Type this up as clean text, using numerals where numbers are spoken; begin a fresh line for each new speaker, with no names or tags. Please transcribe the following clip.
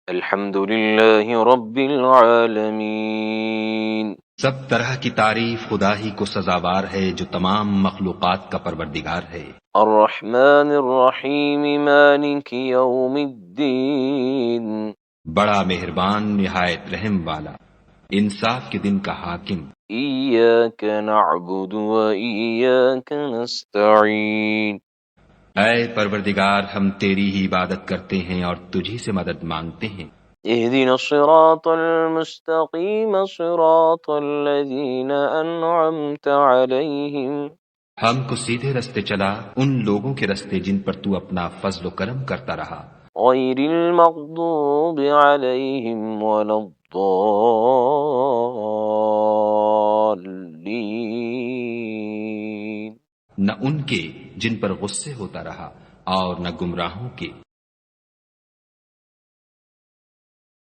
الحمد للہ رب العالمین.
سب طرح کی تعریف خدا ہی کو سزاوار ہے جو تمام مخلوقات کا پروردگار ہے.
الرحمن الرحیم مالک یوم الدین.
بڑا مہربان نہایت رحم والا انصاف کے دن کا حاکم.
ایاک نعبد و ایاک نستعین.
اے پروردگار ہم تیری ہی عبادت کرتے ہیں اور تجھی سے مدد مانگتے ہیں.
اهدنا الصراط المستقیم صراط الذین انعمت علیہم
ہم کو سیدھے رستے چلا ان لوگوں کے رستے جن پر تو اپنا فضل و کرم کرتا رہا.
غیر المغضوب علیہم ولا الضالین.
نہ ان کے جن پر غصے ہوتا رہا اور نہ گمراہوں کے